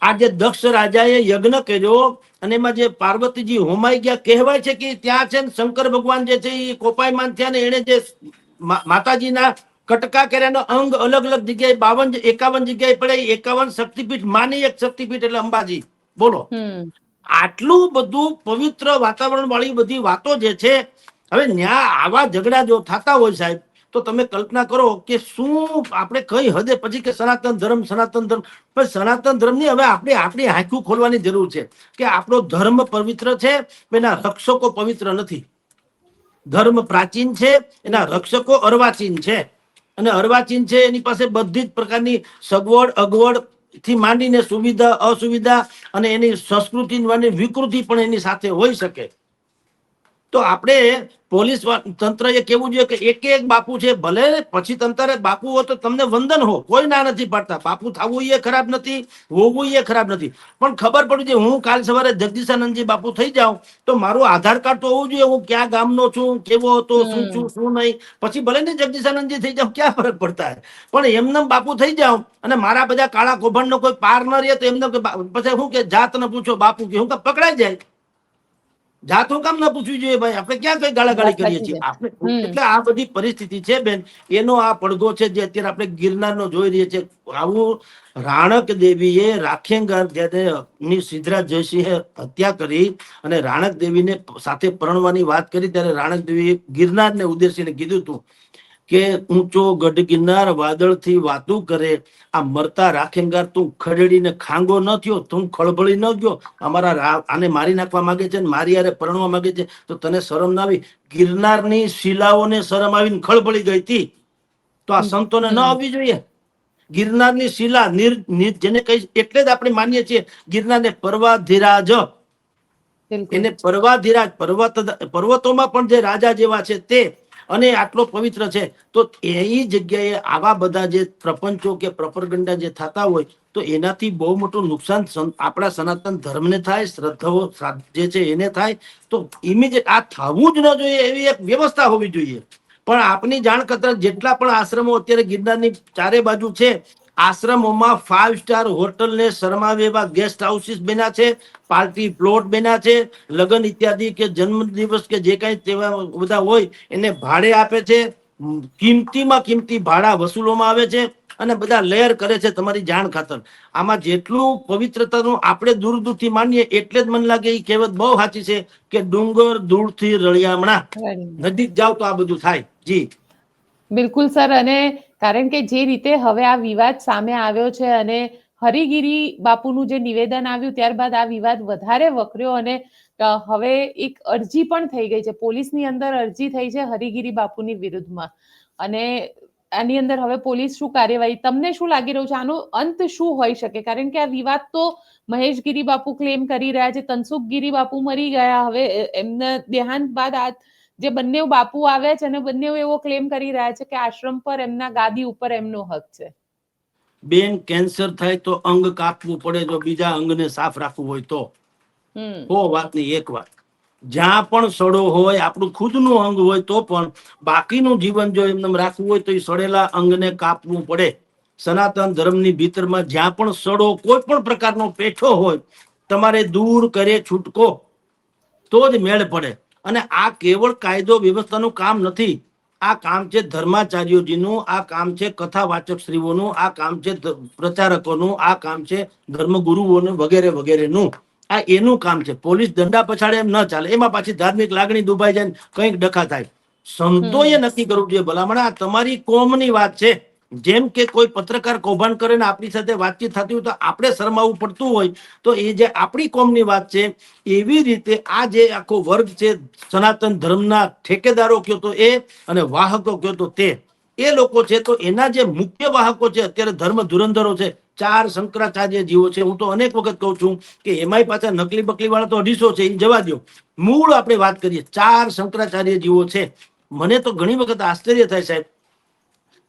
આ જે દક્ષ રાજાએ યજ્ઞ કર્યો અને એમાં જે પાર્વતીજી હોમાઈ ગયા, કહેવાય છે કે ત્યાં છે ને શંકર ભગવાન જે છે એ કોપાયમાન થયા ને એને જે માતાજીના કટકા કર્યાનો અંગ અલગ અલગ જગ્યાએ 51 જગ્યાએ પડે. 51 શક્તિપીઠ માની એક શક્તિપીઠ એટલે અંબાજી. બોલો, આટલું બધું પવિત્ર વાતાવરણ વાળી બધી વાતો જે છે. હવે ન્યા આવા ઝઘડા જો થતા હોય સાહેબ, તો તમે કલ્પના કરો કે શું આપણે કઈ હદે પછી કે સનાતન ધર્મ પણ સનાતન ધર્મની હવે આપણે આપણી આંખું ખોલવાની જરૂર છે કે આપણો ધર્મ પવિત્ર છે, એના રક્ષકો પવિત્ર નથી. ધર્મ પ્રાચીન છે, એના રક્ષકો અર્વાચીન છે. અને અર્વાચીન છે એની પાસે બધી જ પ્રકારની સગવડ અગવડ થી માંડીને સુવિધા અસુવિધા અને એની સંસ્કૃતિ વિકૃતિ પણ એની સાથે હોઈ શકે. તો આપણે પોલીસ તંત્ર એ કેવું જોઈએ કે એક બાપુ છે, ભલે પછી તંત્રે બાપુ હો તો તમને વંદન હો, કોઈ ના નથી પાડતા. બાપુ થવું એ ખરાબ નથી, હોવું એ ખરાબ નથી, પણ ખબર પડવી જોઈએ હું કાલ સવારે જગદીશાનંદજી બાપુ થઈ જાઉં તો મારું આધાર કાર્ડ તો હોવું જોઈએ, હું ક્યાં ગામનો છું, કેવો હતો, શું છું શું નહીં. પછી ભલે ને જગદીશાનંદજી થઈ જાઉં, ક્યાં ફરક પડતા હોય, પણ એમને બાપુ થઈ જાઉં અને મારા બધા કાળા કૌભાંડનો કોઈ પાર ન રહે તો એમને પછી શું કે જાત ન પૂછો બાપુ કે હું પકડાઈ જાય. જાતો કામ ના પૂછવી જોઈએ ભાઈ, આપણે ક્યાં કઈ ગાળાગાળી કરીએ છીએ આપણે. એટલે આ બધી પરિસ્થિતિ છે બેન, એનો આ પડઘો છે જે અત્યારે આપણે ગિરનારનો જોઈ રહીએ છીએ. આવું રાણક દેવીએ રાખેંગાર ની સિદ્ધરાજ જયસિંહે હત્યા કરી અને રાણક દેવીને સાથે પરણવાની વાત કરી ત્યારે રાણક દેવીએ ગિરનારને ઉદ્દેશીને કીધું હતું કે ઊંચો ગઢ ગિરનાર વાદળથી વાતું કરે, આ મરતા રાખેંગાર તું ખડેડીને ખાંગો ન થયો, તું ખળભળી ન ગયો, અમારા આને મારી નાખવા માંગે છે, મારી યારે પરણવા માંગે છે, તો તને શરમ ના આવી? ગિરનારની શિલાઓને શરમ આવીને ખળભળી ગઈ હતી, તો આ સંતોને ન આવવી જોઈએ? ગિરનારની શિલા જેને કઈ એટલે જ આપણે માનીએ છીએ ગિરનારને પર્વાધિરાજ. એને પર્વાધિરાજ, પર્વતોમાં પણ જે રાજા જેવા છે તે, અને આટલો પવિત્ર છે. તો એ જગ્યાએ આવા બધા જે પ્રપંચો કે પ્રપરગંડા જે થતા હોય તો એનાથી બહુ મોટું નુકસાન આપણા સનાતન ધર્મને થાય, શ્રદ્ધાઓ જે છે એને થાય. તો ઇમિડિયેટ આ થવું જ ન જોઈએ એવી એક વ્યવસ્થા હોવી જોઈએ. પણ આપની જાણ કરતા જેટલા પણ આશ્રમો અત્યારે ગિરનારની ચારે બાજુ છે, આશ્રમોમાં 5 સ્ટાર હોટલને શરમાવે એવા ગેસ્ટ હાઉસીસ બન્યા છે, પાર્ટી પ્લોટ બન્યા છે, લગ્ન ઇત્યાદિ કે જન્મદિવસ કે જે કઈ તેવા બધા હોય એને ભાડે આપે છે, કિંમતીમાં કિંમતી ભાડા વસૂલવામાં આવે છે અને બધા લેર કરે છે. તમારી જાણ ખાતર આમાં જેટલું પવિત્રતાનું આપણે દૂર દૂરથી માનીએ એટલે જ મને લાગે એ કહેવત બહુ સાચી છે કે ડુંગર દૂરથી રળિયામણા, નજીક જાવ તો આ બધું થાય. જી બિલકુલ સર. અને કારણ કે જે રીતે હવે આ વિવાદ સામે આવ્યો છે અને હરિગીરી બાપુનું જે નિવેદન આવ્યું ત્યારબાદ આ વિવાદ વધારે વકર્યો અને હવે એક અરજી પણ થઈ ગઈ છે, પોલીસની અંદર અરજી થઈ છે હરિગીરી બાપુની વિરુદ્ધમાં. અને આની અંદર હવે પોલીસ શું કાર્યવાહી, તમને શું લાગી રહ્યું છે આનો અંત શું હોઈ શકે? કારણ કે આ વિવાદ તો મહેશગીરી બાપુ ક્લેમ કરી રહ્યા છે, તનસુખગીરી બાપુ મરી ગયા, હવે એમના દેહાંત બાદ આ જે બંને બાપુ આવ્યા છે અને બંને એવો ક્લેમ કરી રહ્યા છે કે આશ્રમ પર એમના ગાદી ઉપર એમનો હક છે. બેન, કેન્સર થાય તો અંગ કાપવું પડે જો બીજા અંગને સાફ રાખવું હોય તો. વાતની એક વાત, જ્યાં પણ સડો હોય, આપણું ખુદનું અંગ હોય તો પણ બાકીનું જીવન જો એમને રાખવું હોય તો એ સડેલા અંગને કાપવું પડે. સનાતન ધર્મની ભીતરમાં જ્યાં પણ સડો કોઈ પણ પ્રકારનો પેઠો હોય તમારે દૂર કરે છૂટકો તો જ મેળ પડે. અને આ કેવળ કાયદો વ્યવસ્થાનું કામ નથી, આ કામ છે ધર્માચાર્યોજીનું, આ કામ છે કથાવાચક શ્રીઓનું, આ કામ છે પ્રચારકોનું, આ કામ છે ધર્મગુરુઓનું વગેરે વગેરેનું. આ એનું કામ છે. પોલીસ દંડા પછાડે એમ ન ચાલે, એમાં પાછી ધાર્મિક લાગણી દુભાઈ જાય, કંઈક ડખા થાય. સંતોએ નક્કી કરવું જોઈએ ભલામણ આ તમારી કોમની વાત છે. જેમ કે કોઈ પત્રકાર કૌભાંડ કરે ને આપણી સાથે વાતચીત થતી હોય તો આપણે શરમાવું પડતું હોય, તો એ જે આપણી કોમની વાત છે એવી રીતે આ જે આખો વર્ગ છે સનાતન ધર્મના ઠેકેદારો કયો તો એ અને વાહકો કયો તો તે, એ લોકો છે તો એના જે મુખ્ય વાહકો છે અત્યારે ધર્મ ધુરંધરો છે 4 શંકરાચાર્ય જીવો છે. હું તો અનેક વખત કહું છું કે એમાંય પાછા નકલી બકલી વાળા તો 250 છે, એ જવા દો. મૂળ આપણે વાત કરીએ 4 શંકરાચાર્ય જીવો છે. મને તો ઘણી વખત આશ્ચર્ય થાય સાહેબ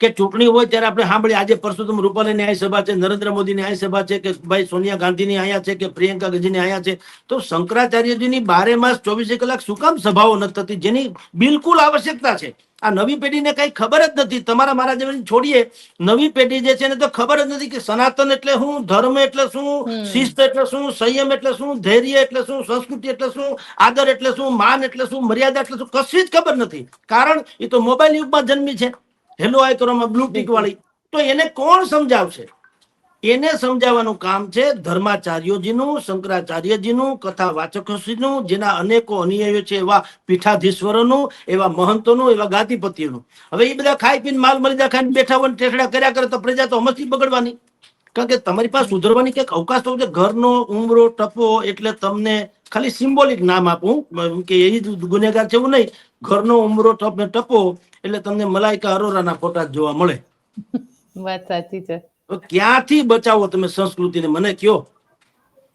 કે ચૂંટણી હોય ત્યારે આપણે સાંભળીએ આજે પરસોત્તમ રૂપાલાની ન્યાય સભા છે, નરેન્દ્ર મોદીની ન્યાય સભા છે, કે ભાઈ સોનિયા ગાંધીની આયા છે, કે પ્રિયંકા ગાંધીની આયા છે. તો શંકરાચાર્યજીની 12 માસ 24 કલાક શું કામ સભાઓ નથી થતી, જેની બિલકુલ આવશ્યકતા છે. આ નવી પેઢીને કઈ ખબર જ નથી. તમારા મારા જેવી છોડીએ, નવી પેઢી જે છે ને તો ખબર જ નથી કે સનાતન એટલે શું, ધર્મ એટલે શું, શિસ્ત એટલે શું, સંયમ એટલે શું, ધૈર્ય એટલે શું, સંસ્કૃતિ એટલે શું, આદર એટલે શું, માન એટલે શું, મર્યાદા એટલે શું, કશી જ ખબર નથી. કારણ એ તો મોબાઈલ યુગમાં જન્મી છે, હેલો આય કરવામાં બ્લુ ટીક વાળી. તો એને કોણ સમજાવશે? એને સમજાવવાનું કામ છે ધર્માચાર્યોજીનું, શંકરાચાર્યજીનું, કથા વાચકોશ્રીનું, જેના અનેકો અનુયાયીઓ છે એવા પીઠાધીશ્વરોનું, એવા મહંતોનું, એવા ગાદીપતિઓનું. હવે એ બધા ખાઈ પીને માલ મલિદા ખાઈને બેઠા હોય, ઠેઠડા કર્યા કરે તો પ્રજા તો મસ્તી બગડવાની. કારણ કે તમારી પાસે સુધરવાની કંઈક અવકાશ તો છે. ઘરનો ઉમરો ટપો એટલે તમને ખાલી સિમ્બોલિક નામ આપું કે એ જ ગુનેગાર છે એવું નહીં. ઘરનો ઉમરો ટપો એટલે તમને મલાઈકા અરોરાના ફોટા જોવા મળે. વાત સાચી છે. ક્યાંથી બચાવો તમે સંસ્કૃતિને મને કયો?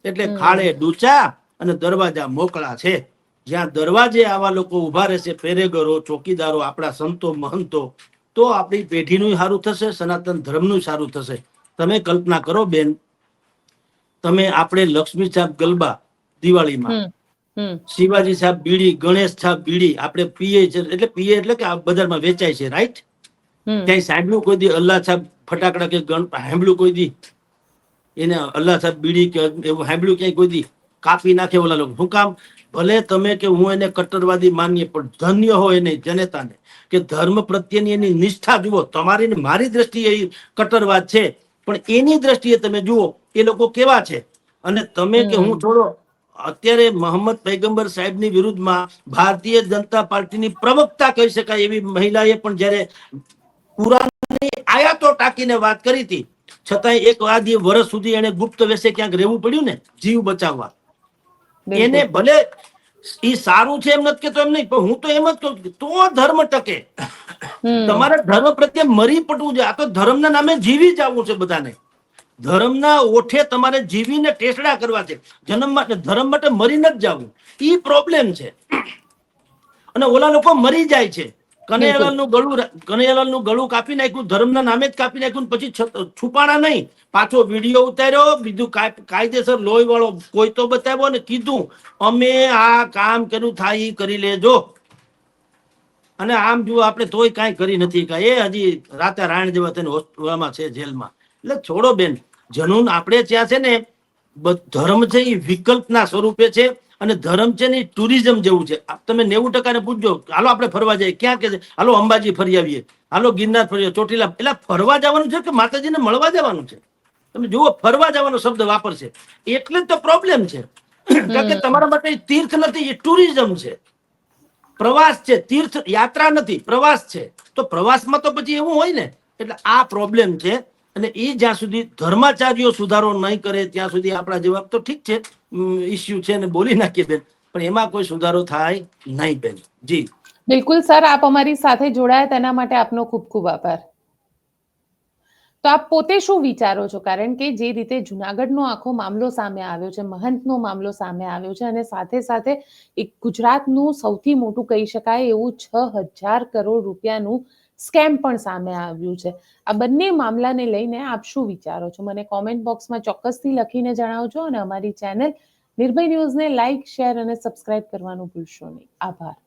એટલે ખાડે ડૂચા અને દરવાજા મોકળા છે. જ્યાં દરવાજે આવા લોકો ઉભા રહેશે, પેરેગરો, ચોકીદારો, આપણા સંતો મહંતો, તો આપણી પેઢીનું સારું થશે, સનાતન ધર્મનું સારું થશે. તમે કલ્પના કરો બેન, તમે આપણે લક્ષ્મી છાપ ગલબા દિવાળીમાં, શિવાજી સાહેબ બીડી, ગણેશ સાહેબ બીડી આપણે પીએ છે, એટલે પીએ એટલે કે આ બજારમાં વેચાય છે, રાઈટ? ક્યાંય સાંભળ્યું કોઈ દી અલ્લાહ સાહેબ ફટાકડા કે સાંભળ્યું કોઈ દી એને અલ્લાહ સાહેબ બીડી કે એવું સાંભળ્યું ક્યાંય કોઈ દી? કાપી નાખે ઓલા લોકો. શું કામ? ભલે તમે કે હું એને કટ્ટરવાદી માનીએ, પણ ધન્ય હોય એને જનતાને કે ધર્મ પ્રત્યેની એની નિષ્ઠા જુઓ. તમારી ને મારી દ્રષ્ટિએ એ કટ્ટરવાદ છે, પણ એની દ્રષ્ટિએ તમે જુઓ એ લોકો કેવા છે. અને તમે કે હું થોડો અત્યારે મોહમ્મદ પૈગંબર સાહેબની વિરુદ્ધમાં ભારતીય જનતા પાર્ટીની પ્રવક્તા કહી શકાય એવી મહિલાએ પણ જયારે કુરાનની આયાતો ટાંકીને વાત કરી હતી, છતાંય એક આદિ વર્ષ સુધી એને ગુપ્ત વેશે ક્યાંક રહેવું પડ્યું ને જીવ બચાવવા. એને ભલે ઈ સારું છે એમ નથી કેતો, એમ નહીં, પણ હું તો એમ જ કહું તો ધર્મ ટકે. તમારે ધર્મ પ્રત્યે મરી પડવું છે. આ તો ધર્મના નામે જીવી જવું છે બધાને. ધર્મના ઓઠે તમારે જીવીને ટેસડા કરવા છે. જન્મ માટે ધર્મ માટે મરી નથી જવું. ઈ પ્રોબ્લેમ છે. અને ઓલા લોકો મરી જાય છે. કનૈયાલાલનું ગળું કાપી નાખ્યું, ધર્મના નામે જ કાપી નાખ્યું, પછી છુપાણા નહીં, પાછો વિડીયો ઉતાર્યો, બીજું કાયદેસર લોહી વાળો કોઈ તો બતાવ્યો ને કીધું અમે આ કામ કર્યું થાય ઈ કરી લેજો. અને આમ જુઓ આપણે તોય કાંઈ કરી નથી. એ હજી રાતે રાયણ જેવા થઈને હોસ્પિટલમાં છે, જેલમાં. એટલે છોડો બેન, જનૂન આપણે ત્યાં છે ને ધર્મ છે એ વિકલ્પના સ્વરૂપે છે. અને ધર્મ છે ને ટુરિઝમ જેવું છે. તમે 90% ને પૂછજો, હાલો આપણે ફરવા જઈએ, ક્યાં કે છે? હાલો અંબાજી ફરી આવીએ, હાલો ગિરનાર ફરી, ચોટીલા. એટલે ફરવા જવાનું છે કે માતાજીને મળવા જવાનું છે? તમે જુઓ, ફરવા જવાનો શબ્દ વાપરશે એટલે જ તો પ્રોબ્લેમ છે. કારણ કે તમારા માટે તીર્થ નથી, એ ટુરિઝમ છે, પ્રવાસ છે. તીર્થ યાત્રા નથી, પ્રવાસ છે. તો પ્રવાસમાં તો પછી એવું હોય ને. એટલે આ પ્રોબ્લેમ છે. અને એ જ્યાં સુધી ધર્માચાર્યો સુધારો નહીં કરે ત્યાં સુધી આપણા જવાબ તો ઠીક છે, ઇસ્યુ છે ને બોલી નાખીએ બેન, પણ એમાં કોઈ સુધારો થાય નહીં બેન. જી બિલકુલ સર, આપ અમારી સાથે જોડાયા તેના માટે આપનો ખૂબ ખૂબ આભાર. તો આપ પોતે શું વિચારો છો? કારણ કે જે રીતે જુનાગઢનો આખો મામલો સામે આવ્યો છે, મહંતનો મામલો સામે આવ્યો છે, અને સાથે સાથે એક ગુજરાતનું સૌથી મોટું કહી શકાય એવું 6,000 કરોડ રૂપિયાનું સ્કેમ પણ સામે આવ્યું છે. આ બંને મામલાને લઈને આપ શું વિચારો છો? મને કોમેન્ટ બોક્સમાં ચોક્કસથી લખીને જણાવજો. અને અમારી ચેનલ નિર્ભય ન્યૂઝને લાઇક, શેર અને સબસ્ક્રાઇબ કરવાનું ભૂલશો નહીં. આભાર.